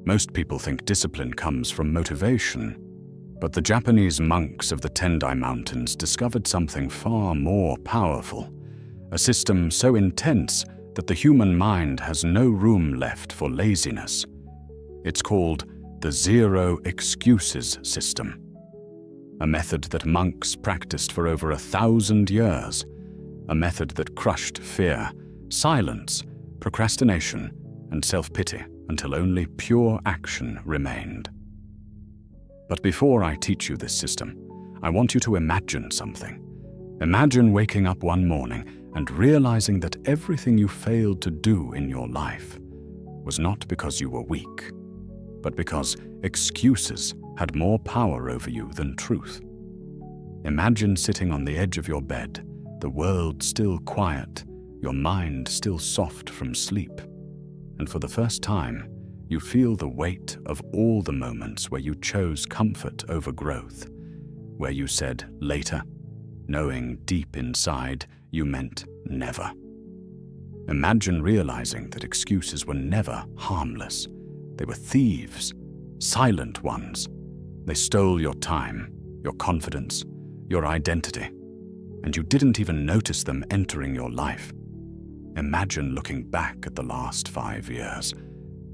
Most people think discipline comes from motivation, but the Japanese monks of the Tendai Mountains discovered something far more powerful, a system so intense that the human mind has no room left for laziness. It's called the Zero Excuses system, a method that monks practiced for over 1,000 years, a method that crushed fear, silence, procrastination, and self-pity until only pure action remained. But before I teach you this system, I want you to imagine something. Imagine waking up one morning and realizing that everything you failed to do in your life was not because you were weak, but because excuses had more power over you than truth. Imagine sitting on the edge of your bed, the world still quiet, your mind still soft from sleep, and for the first time, you feel the weight of all the moments where you chose comfort over growth, where you said later, knowing deep inside you meant never. Imagine realizing that excuses were never harmless. They were thieves, silent ones. They stole your time, your confidence, your identity, and you didn't even notice them entering your life. Imagine looking back at the last 5 years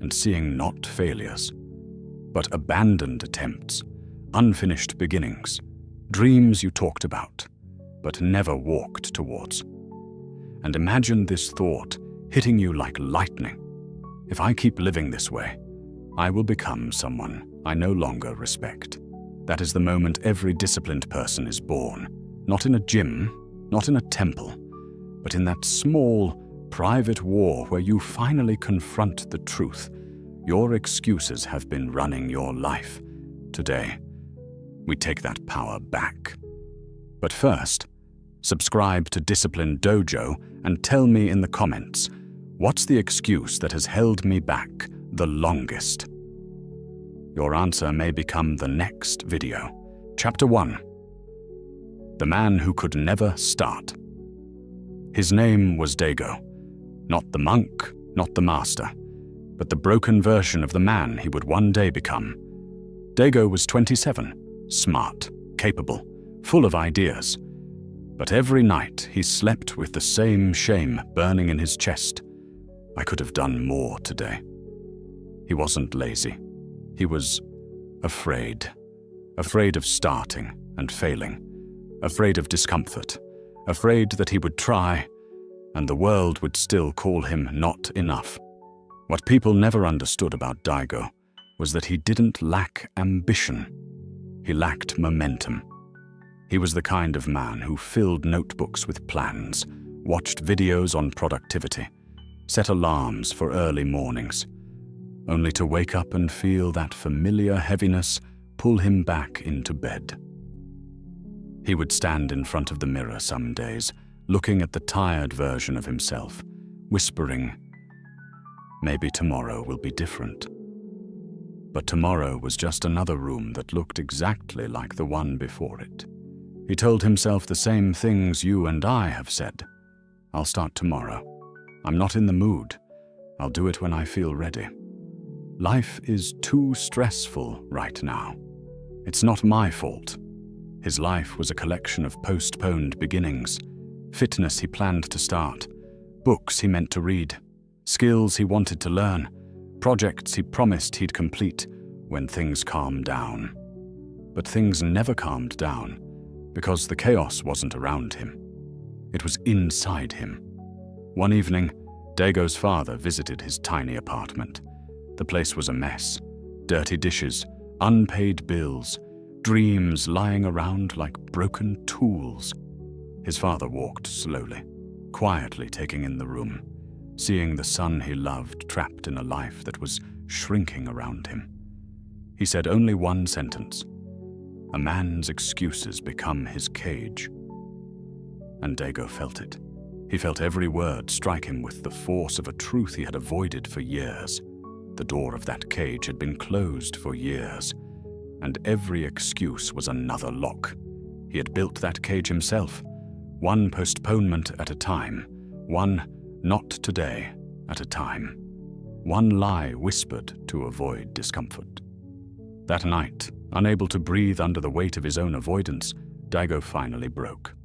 and seeing not failures, but abandoned attempts, unfinished beginnings, dreams you talked about, but never walked towards. And imagine this thought hitting you like lightning. If I keep living this way, I will become someone I no longer respect. That is the moment every disciplined person is born, not in a gym, not in a temple, but in that small, private war where you finally confront the truth. Your excuses have been running your life. Today, we take that power back. But first, subscribe to Discipline Dojo and tell me in the comments, what's the excuse that has held me back the longest? Your answer may become the next video. Chapter 1. The Man Who Could Never Start. His name was Daigo. Not the monk, not the master, but the broken version of the man he would one day become. Daigo was 27, smart, capable, full of ideas. But every night he slept with the same shame burning in his chest. I could have done more today. He wasn't lazy. He was afraid. Afraid of starting and failing. Afraid of discomfort. Afraid that he would try, and the world would still call him not enough. What people never understood about Daigo was that he didn't lack ambition. He lacked momentum. He was the kind of man who filled notebooks with plans, watched videos on productivity, set alarms for early mornings, only to wake up and feel that familiar heaviness pull him back into bed. He would stand in front of the mirror some days, looking at the tired version of himself, whispering, "Maybe tomorrow will be different." But tomorrow was just another room that looked exactly like the one before it. He told himself the same things you and I have said. I'll start tomorrow. I'm not in the mood. I'll do it when I feel ready. Life is too stressful right now. It's not my fault. His life was a collection of postponed beginnings. Fitness he planned to start, books he meant to read, skills he wanted to learn, projects he promised he'd complete when things calmed down. But things never calmed down because the chaos wasn't around him. It was inside him. One evening, Daigo's father visited his tiny apartment. The place was a mess. Dirty dishes, unpaid bills, dreams lying around like broken tools. His father walked slowly, quietly taking in the room, seeing the son he loved trapped in a life that was shrinking around him. He said only one sentence: "A man's excuses become his cage." And Daigo felt it. He felt every word strike him with the force of a truth he had avoided for years. The door of that cage had been closed for years, and every excuse was another lock. He had built that cage himself, one postponement at a time, one "not today" at a time, one lie whispered to avoid discomfort. That night, unable to breathe under the weight of his own avoidance, Daigo finally broke.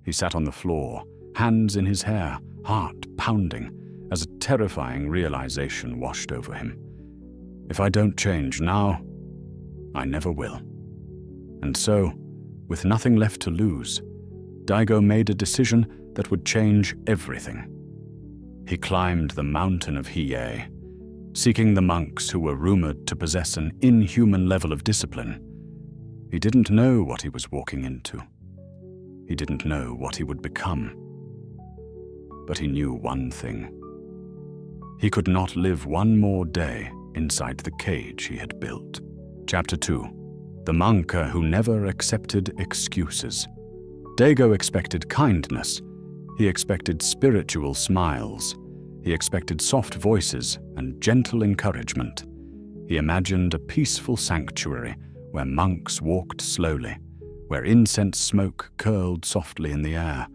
He sat on the floor, hands in his hair, heart pounding, as a terrifying realization washed over him. If I don't change now, I never will. And so, with nothing left to lose, Daigo made a decision that would change everything. He climbed the mountain of Hiei, seeking the monks who were rumored to possess an inhuman level of discipline. He didn't know what he was walking into. He didn't know what he would become. But he knew one thing. He could not live one more day inside the cage he had built. Chapter 2. The monka who never accepted excuses. Daigo expected kindness. He expected spiritual smiles. He expected soft voices and gentle encouragement. He imagined a peaceful sanctuary where monks walked slowly, where incense smoke curled softly in the air,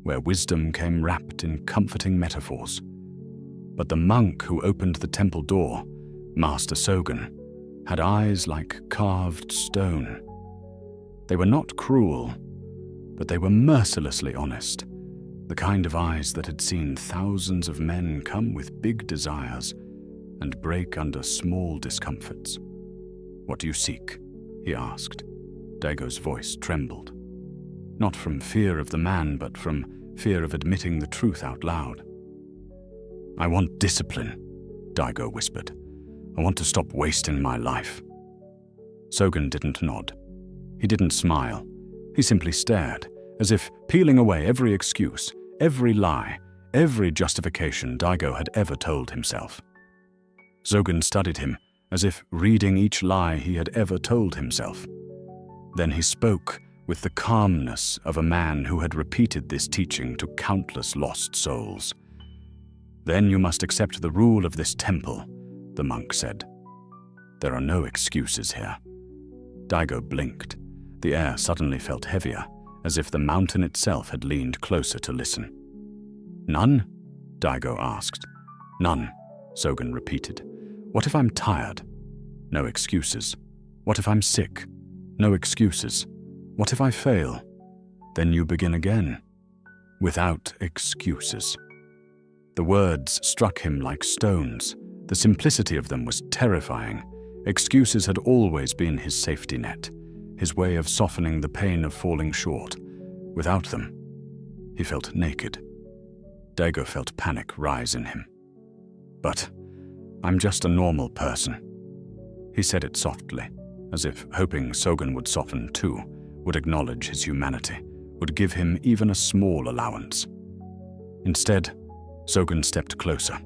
where wisdom came wrapped in comforting metaphors. But the monk who opened the temple door, Master Sogen, had eyes like carved stone. They were not cruel, but they were mercilessly honest, the kind of eyes that had seen thousands of men come with big desires and break under small discomforts. "What do you seek?" he asked. Daigo's voice trembled. Not from fear of the man, but from fear of admitting the truth out loud. "I want discipline," Daigo whispered. "I want to stop wasting my life." Sogen didn't nod. He didn't smile. He simply stared, as if peeling away every excuse, every lie, every justification Daigo had ever told himself. Sogen studied him, as if reading each lie he had ever told himself. Then he spoke with the calmness of a man who had repeated this teaching to countless lost souls. "Then you must accept the rule of this temple," the monk said. "There are no excuses here." Daigo blinked. The air suddenly felt heavier, as if the mountain itself had leaned closer to listen. "None?" Daigo asked. "None," Sogen repeated. "What if I'm tired? No excuses. What if I'm sick? No excuses. What if I fail? Then you begin again. Without excuses." The words struck him like stones. The simplicity of them was terrifying. Excuses had always been his safety net, his way of softening the pain of falling short. Without them, he felt naked. Daigo felt panic rise in him. "But I'm just a normal person." He said it softly, as if hoping Sogen would soften too, would acknowledge his humanity, would give him even a small allowance. Instead, Sogen stepped closer.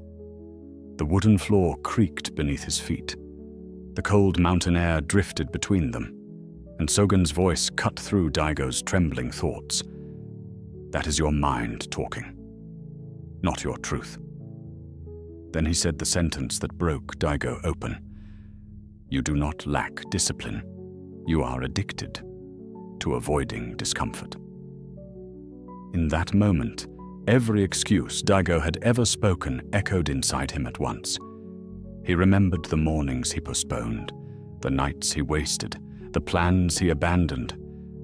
The wooden floor creaked beneath his feet. The cold mountain air drifted between them, and Sogen's voice cut through Daigo's trembling thoughts. "That is your mind talking, not your truth." Then he said the sentence that broke Daigo open. "You do not lack discipline. You are addicted to avoiding discomfort." In that moment, every excuse Daigo had ever spoken echoed inside him at once. He remembered the mornings he postponed, the nights he wasted, the plans he abandoned,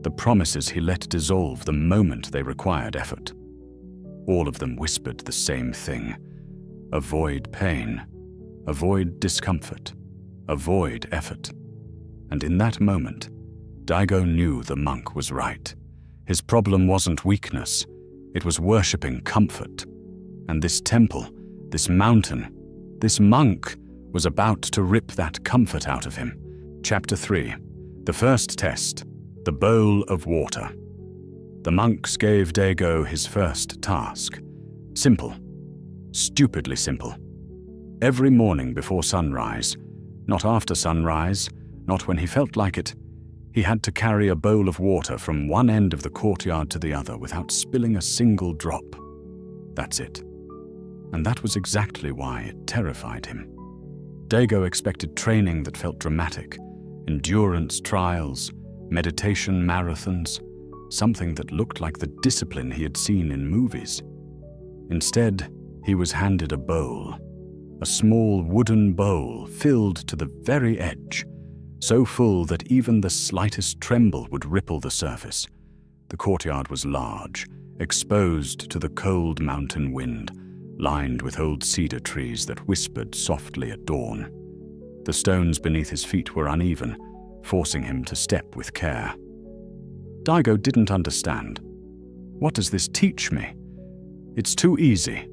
the promises he let dissolve the moment they required effort. All of them whispered the same thing. Avoid pain, avoid discomfort, avoid effort. And in that moment, Daigo knew the monk was right. His problem wasn't weakness, it was worshipping comfort. And this temple, this mountain, this monk was about to rip that comfort out of him. Chapter 3. The first test. The bowl of water. The monks gave Daigo his first task. Simple. Stupidly simple. Every morning before sunrise, not after sunrise, not when he felt like it, he had to carry a bowl of water from one end of the courtyard to the other without spilling a single drop. That's it. And that was exactly why it terrified him. Daigo expected training that felt dramatic, endurance trials, meditation marathons, something that looked like the discipline he had seen in movies. Instead, he was handed a bowl, a small wooden bowl filled to the very edge, so full that even the slightest tremble would ripple the surface. The courtyard was large, exposed to the cold mountain wind, lined with old cedar trees that whispered softly at dawn. The stones beneath his feet were uneven, forcing him to step with care. Daigo didn't understand. What does this teach me? It's too easy.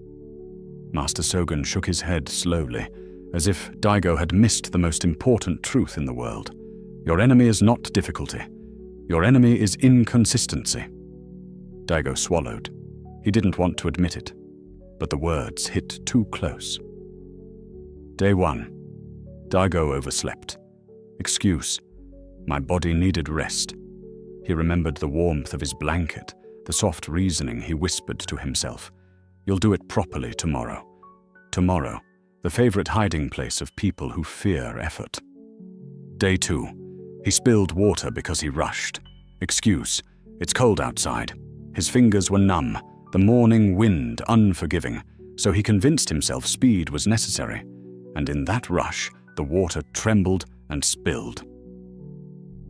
Master Sogen shook his head slowly, as if Daigo had missed the most important truth in the world. Your enemy is not difficulty. Your enemy is inconsistency. Daigo swallowed. He didn't want to admit it, but the words hit too close. Day 1. Daigo overslept. Excuse. My body needed rest. He remembered the warmth of his blanket, the soft reasoning he whispered to himself. You'll do it properly tomorrow. Tomorrow, the favorite hiding place of people who fear effort. Day 2. He spilled water because he rushed. Excuse. It's cold outside. His fingers were numb, the morning wind unforgiving, so he convinced himself speed was necessary, and in that rush, the water trembled and spilled.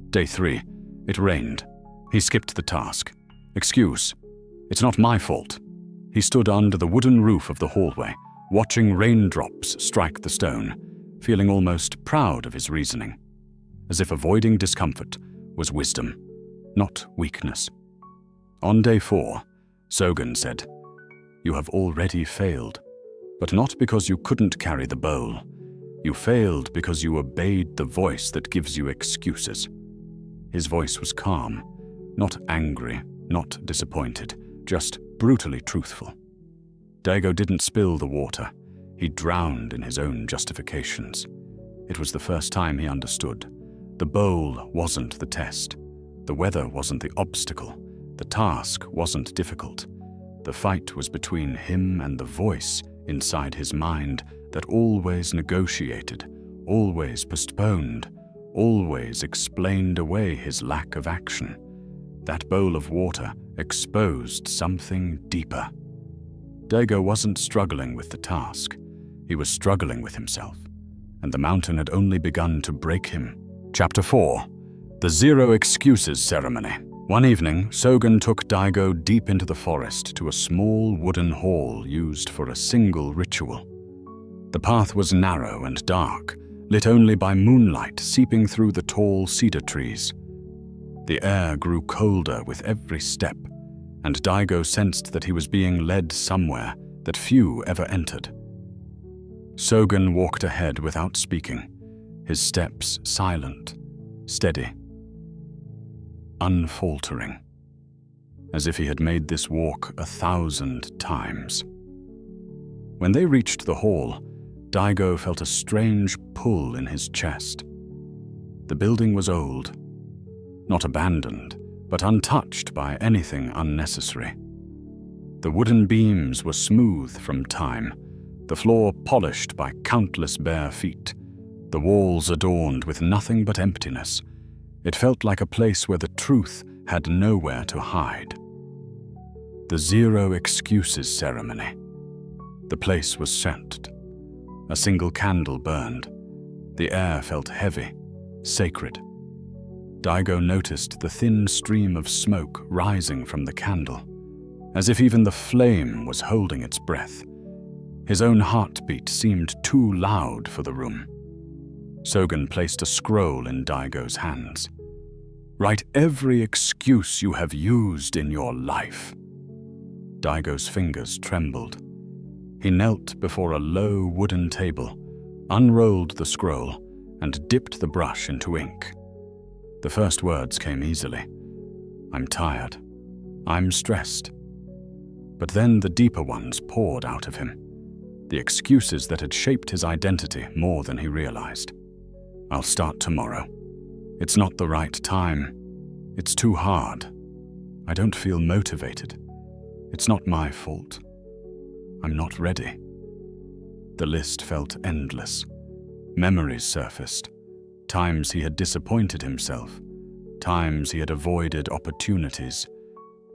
Day 3. It rained. He skipped the task. Excuse. It's not my fault. He stood under the wooden roof of the hallway, watching raindrops strike the stone, feeling almost proud of his reasoning, as if avoiding discomfort was wisdom, not weakness. On day 4, Sogen said, You have already failed, but not because you couldn't carry the bowl. You failed because you obeyed the voice that gives you excuses. His voice was calm, not angry, not disappointed, just brutally truthful. Daigo didn't spill the water. He drowned in his own justifications. It was the first time he understood. The bowl wasn't the test. The weather wasn't the obstacle. The task wasn't difficult. The fight was between him and the voice inside his mind that always negotiated, always postponed, always explained away his lack of action. That bowl of water exposed something deeper. Daigo wasn't struggling with the task. He was struggling with himself, and the mountain had only begun to break him. Chapter 4. The Zero Excuses Ceremony. One evening, Sogen took Daigo deep into the forest to a small wooden hall used for a single ritual. The path was narrow and dark, lit only by moonlight seeping through the tall cedar trees. The air grew colder with every step, and Daigo sensed that he was being led somewhere that few ever entered. Sogen walked ahead without speaking, his steps silent, steady, unfaltering, as if he had made this walk 1,000 times. When they reached the hall, Daigo felt a strange pull in his chest. The building was old, not abandoned, but untouched by anything unnecessary. The wooden beams were smooth from time, the floor polished by countless bare feet, the walls adorned with nothing but emptiness. It felt like a place where the truth had nowhere to hide. The Zero Excuses Ceremony. The place was scented. A single candle burned. The air felt heavy, sacred. Daigo noticed the thin stream of smoke rising from the candle, as if even the flame was holding its breath. His own heartbeat seemed too loud for the room. Sogen placed a scroll in Daigo's hands. Write every excuse you have used in your life. Daigo's fingers trembled. He knelt before a low wooden table, unrolled the scroll, and dipped the brush into ink. The first words came easily. I'm tired. I'm stressed. But then the deeper ones poured out of him, the excuses that had shaped his identity more than he realized. I'll start tomorrow. It's not the right time. It's too hard. I don't feel motivated. It's not my fault. I'm not ready. The list felt endless. Memories surfaced. Times he had disappointed himself. Times he had avoided opportunities.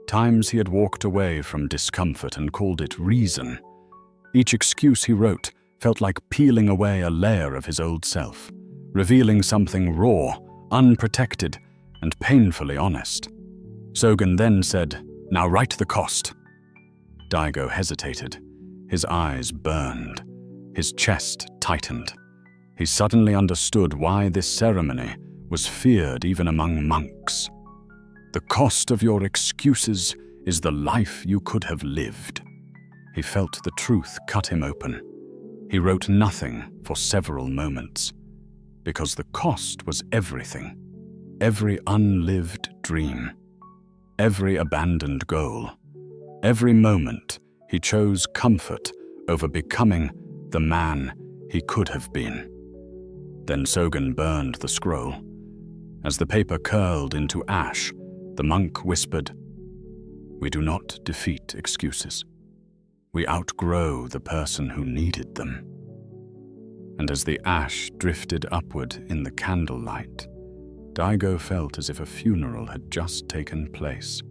Times he had walked away from discomfort and called it reason. Each excuse he wrote felt like peeling away a layer of his old self, revealing something raw, unprotected, and painfully honest. Sogen then said, "Now write the cost." Daigo hesitated. His eyes burned. His chest tightened. He suddenly understood why this ceremony was feared even among monks. "The cost of your excuses is the life you could have lived." He felt the truth cut him open. He wrote nothing for several moments, because the cost was everything. Every unlived dream, every abandoned goal, every moment he chose comfort over becoming the man he could have been. Then Sogen burned the scroll. As the paper curled into ash, the monk whispered, "We do not defeat excuses. We outgrow the person who needed them." And as the ash drifted upward in the candlelight, Daigo felt as if a funeral had just taken place.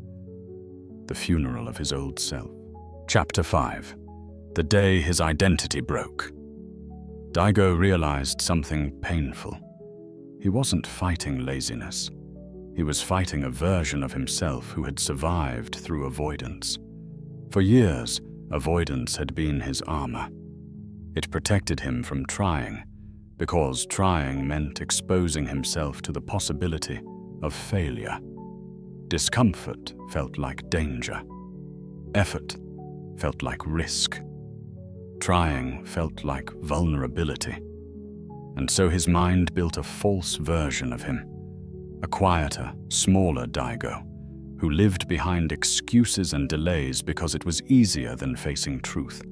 The funeral of his old self. Chapter 5. The day his identity broke. Daigo realized something painful. He wasn't fighting laziness. He was fighting a version of himself who had survived through avoidance. For years, avoidance had been his armor. It protected him from trying, because trying meant exposing himself to the possibility of failure. Discomfort felt like danger. Effort felt like risk. Trying felt like vulnerability. And so his mind built a false version of him, a quieter, smaller Daigo, who lived behind excuses and delays because it was easier than facing truth.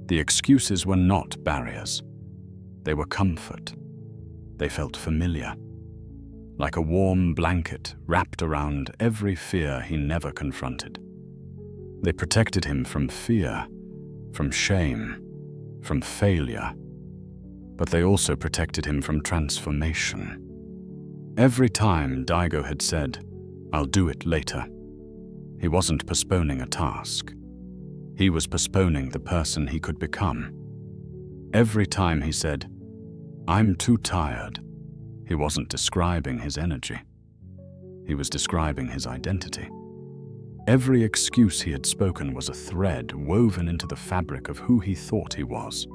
The excuses were not barriers. They were comfort. They felt familiar, like a warm blanket wrapped around every fear he never confronted. They protected him from fear, from shame, from failure, but they also protected him from transformation. Every time Daigo had said, "I'll do it later," he wasn't postponing a task. He was postponing the person he could become. Every time he said, "I'm too tired," he wasn't describing his energy. He was describing his identity. Every excuse he had spoken was a thread woven into the fabric of who he thought he was.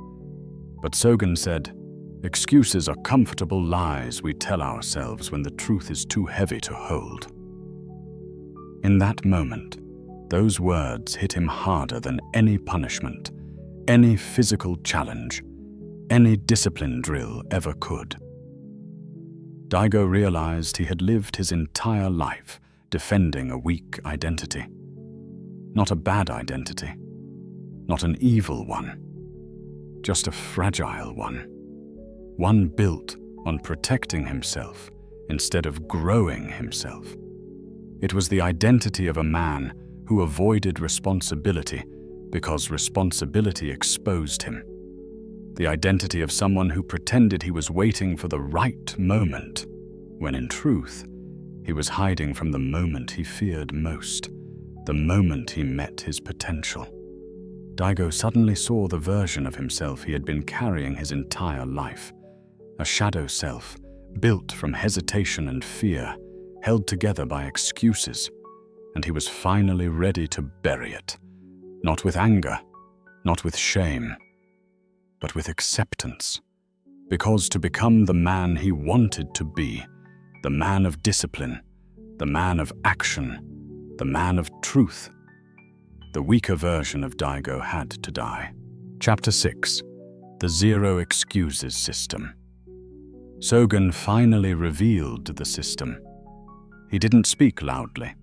But Sogen said, "Excuses are comfortable lies we tell ourselves when the truth is too heavy to hold." In that moment, those words hit him harder than any punishment, any physical challenge, any discipline drill ever could. Daigo realized he had lived his entire life defending a weak identity. Not a bad identity, not an evil one, just a fragile one. One built on protecting himself instead of growing himself. It was the identity of a man who avoided responsibility because responsibility exposed him. The identity of someone who pretended he was waiting for the right moment, when in truth, he was hiding from the moment he feared most, the moment he met his potential. Daigo suddenly saw the version of himself he had been carrying his entire life, a shadow self built from hesitation and fear, held together by excuses, and he was finally ready to bury it, not with anger, not with shame, but with acceptance, because to become the man he wanted to be, the man of discipline, the man of action, the man of truth, the weaker version of Daigo had to die. Chapter 6. The Zero Excuses System. Sogen finally revealed the system. He didn't speak loudly.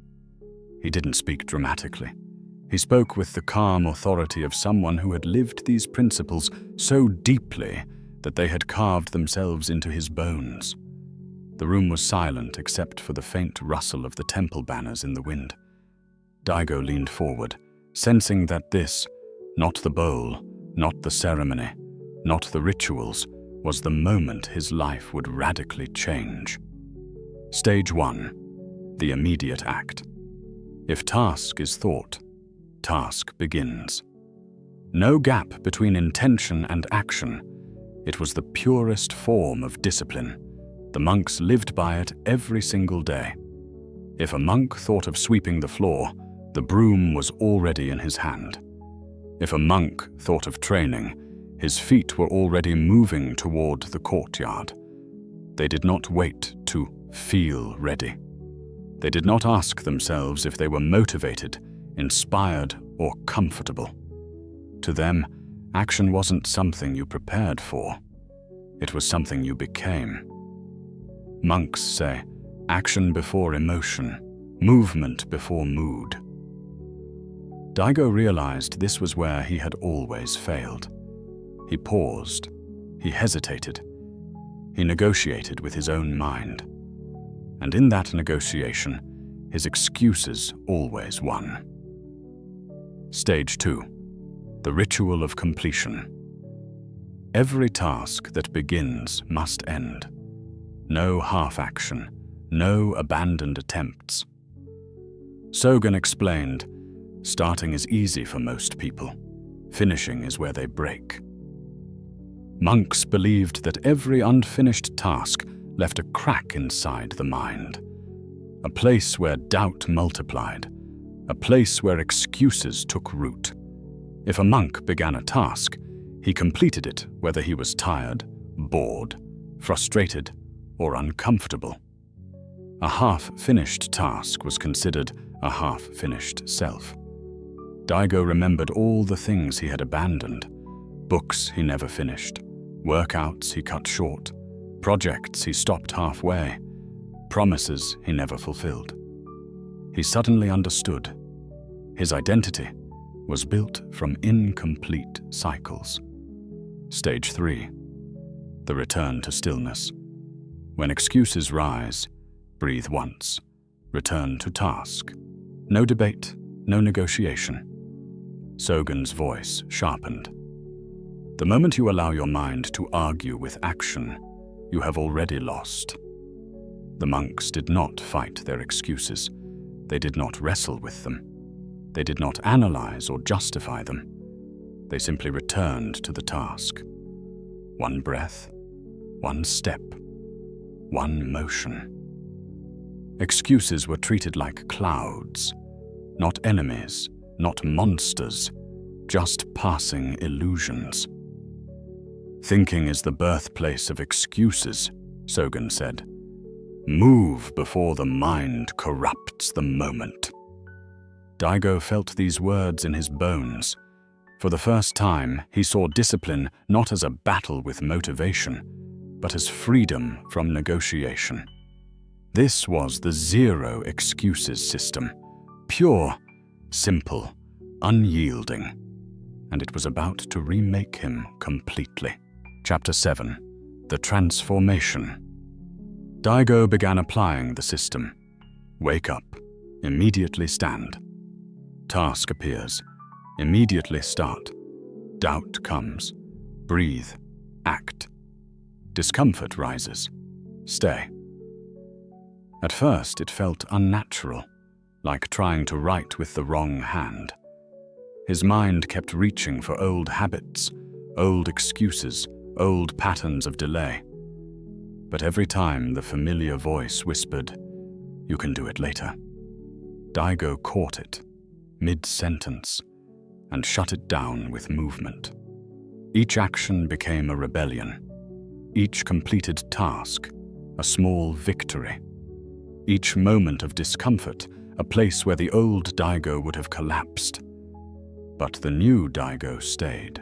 He didn't speak dramatically. He spoke with the calm authority of someone who had lived these principles so deeply that they had carved themselves into his bones. The room was silent except for the faint rustle of the temple banners in the wind. Daigo leaned forward, sensing that this, not the bowl, not the ceremony, not the rituals, was the moment his life would radically change. Stage 1. The immediate act. If task is thought, task begins. No gap between intention and action. It was the purest form of discipline. The monks lived by it every single day. If a monk thought of sweeping the floor, the broom was already in his hand. If a monk thought of training, his feet were already moving toward the courtyard. They did not wait to feel ready. They did not ask themselves if they were motivated, inspired, or comfortable. To them, action wasn't something you prepared for. It was something you became. Monks say, action before emotion, movement before mood. Daigo realized this was where he had always failed. He paused. He hesitated. He negotiated with his own mind. And in that negotiation, his excuses always won. Stage 2. The ritual of completion. Every task that begins must end. No half-action, no abandoned attempts. Sogen explained, starting is easy for most people. Finishing is where they break. Monks believed that every unfinished task left a crack inside the mind. A place where doubt multiplied. A place where excuses took root. If a monk began a task, he completed it whether he was tired, bored, frustrated, or uncomfortable. A half-finished task was considered a half-finished self. Daigo remembered all the things he had abandoned. Books he never finished, workouts he cut short, projects he stopped halfway, promises he never fulfilled. He suddenly understood. His identity was built from incomplete cycles. Stage 3. The return to stillness. When excuses rise, breathe once. Return to task. No debate, no negotiation. Sogen's voice sharpened. The moment you allow your mind to argue with action, you have already lost. The monks did not fight their excuses. They did not wrestle with them. They did not analyze or justify them. They simply returned to the task. One breath, one step, one motion. Excuses were treated like clouds, not enemies, not monsters, just passing illusions. Thinking is the birthplace of excuses, Sogen said. Move before the mind corrupts the moment. Daigo felt these words in his bones. For the first time, he saw discipline not as a battle with motivation, but as freedom from negotiation. This was the zero excuses system, pure, simple, unyielding, and it was about to remake him completely. Chapter 7. The Transformation. Daigo began applying the system. Wake up, immediately stand. Task appears, immediately start. Doubt comes, breathe, act. Discomfort rises, stay. At first it felt unnatural, like trying to write with the wrong hand. His mind kept reaching for old habits, old excuses, old patterns of delay. But every time the familiar voice whispered, "You can do it later," Daigo caught it, mid-sentence, and shut it down with movement. Each action became a rebellion. Each completed task, a small victory. Each moment of discomfort, a place where the old Daigo would have collapsed. But the new Daigo stayed.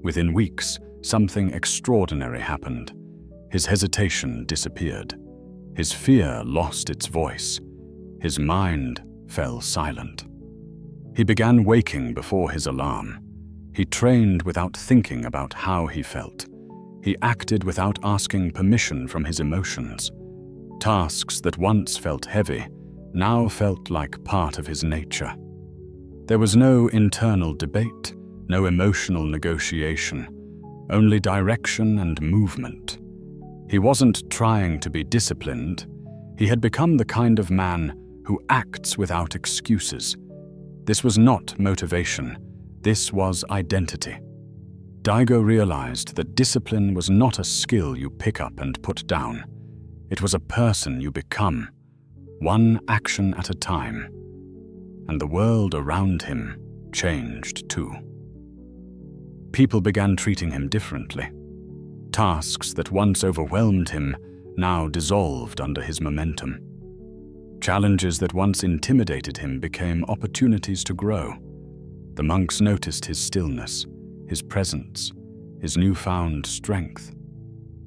Within weeks, something extraordinary happened. His hesitation disappeared. His fear lost its voice. His mind fell silent. He began waking before his alarm. He trained without thinking about how he felt. He acted without asking permission from his emotions. Tasks that once felt heavy now felt like part of his nature. There was no internal debate, no emotional negotiation, only direction and movement. He wasn't trying to be disciplined. He had become the kind of man who acts without excuses. This was not motivation. This was identity. Daigo realized that discipline was not a skill you pick up and put down. It was a person you become, one action at a time. And the world around him changed too. People began treating him differently. Tasks that once overwhelmed him now dissolved under his momentum. Challenges that once intimidated him became opportunities to grow. The monks noticed his stillness, his presence, his newfound strength.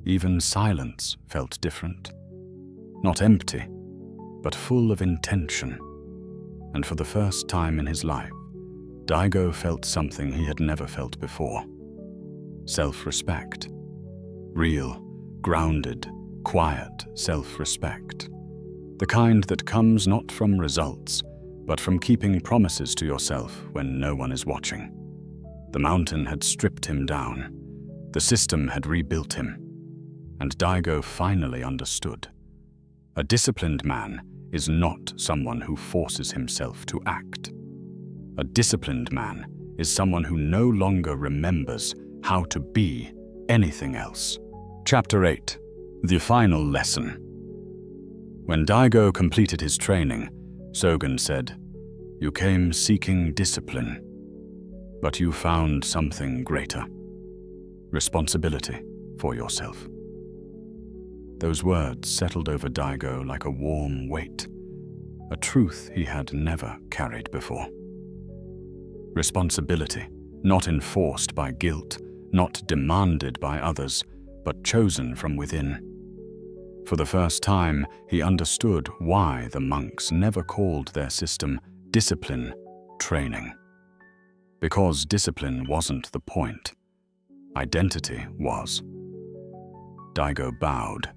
Even silence felt different. Not empty, but full of intention. And for the first time in his life, Daigo felt something he had never felt before. Self-respect. Real, grounded, quiet self-respect. The kind that comes not from results, but from keeping promises to yourself when no one is watching. The mountain had stripped him down. The system had rebuilt him. And Daigo finally understood. A disciplined man is not someone who forces himself to act. A disciplined man is someone who no longer remembers how to be anything else. Chapter 8. The Final Lesson. When Daigo completed his training, Sogen said, "You came seeking discipline, but you found something greater. Responsibility for yourself." Those words settled over Daigo like a warm weight, a truth he had never carried before. Responsibility, not enforced by guilt, not demanded by others, but chosen from within. For the first time, he understood why the monks never called their system discipline training. Because discipline wasn't the point. Identity was. Daigo bowed.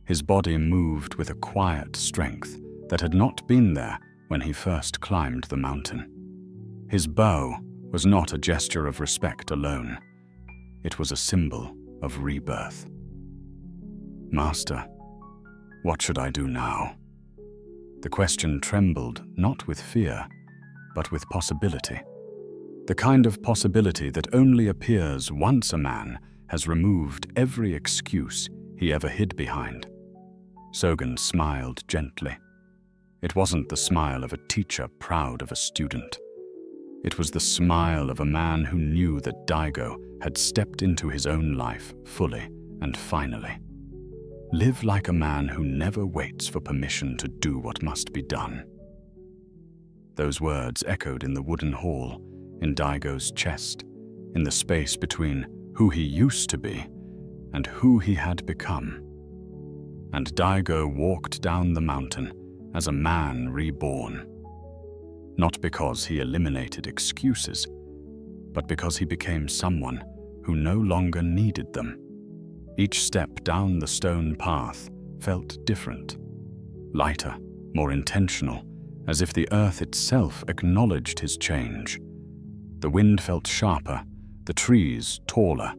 His body moved with a quiet strength that had not been there when he first climbed the mountain. His bow was not a gesture of respect alone. It was a symbol of rebirth. "Master, what should I do now?" The question trembled not with fear, but with possibility. The kind of possibility that only appears once a man has removed every excuse he ever hid behind. Sogen smiled gently. It wasn't the smile of a teacher proud of a student. It was the smile of a man who knew that Daigo had stepped into his own life fully and finally. Live like a man who never waits for permission to do what must be done. Those words echoed in the wooden hall, in Daigo's chest, in the space between who he used to be and who he had become. And Daigo walked down the mountain as a man reborn. Not because he eliminated excuses, but because he became someone who no longer needed them. Each step down the stone path felt different, lighter, more intentional, as if the earth itself acknowledged his change. The wind felt sharper, the trees taller,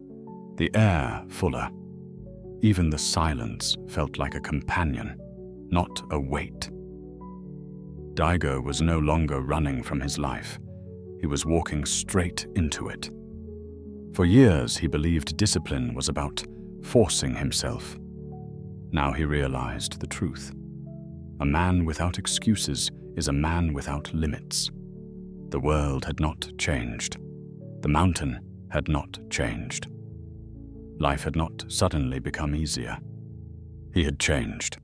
the air fuller. Even the silence felt like a companion, not a weight. Daigo was no longer running from his life. He was walking straight into it. For years, he believed discipline was about forcing himself. Now he realized the truth. A man without excuses is a man without limits. The world had not changed. The mountain had not changed. Life had not suddenly become easier. He had changed,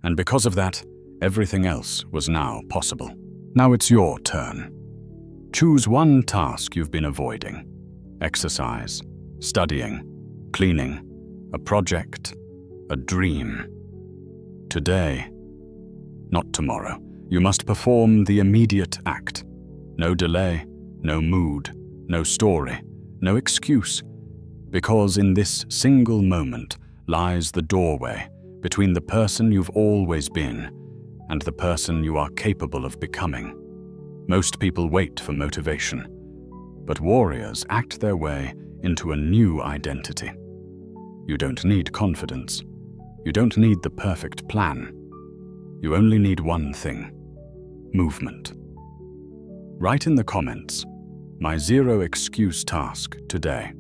and because of that, everything else was now possible. Now it's your turn. Choose one task you've been avoiding. Exercise, studying, cleaning, a project, a dream. Today, not tomorrow, you must perform the immediate act. No delay, no mood, no story, no excuse. Because in this single moment lies the doorway between the person you've always been and the person you are capable of becoming. Most people wait for motivation, but warriors act their way into a new identity. You don't need confidence. You don't need the perfect plan. You only need one thing: movement. Write in the comments, my zero excuse task today.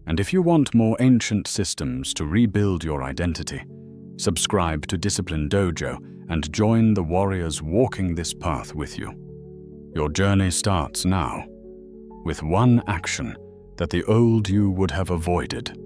And if you want more ancient systems to rebuild your identity, subscribe to Discipline Dojo and join the warriors walking this path with you. Your journey starts now, with one action that the old you would have avoided.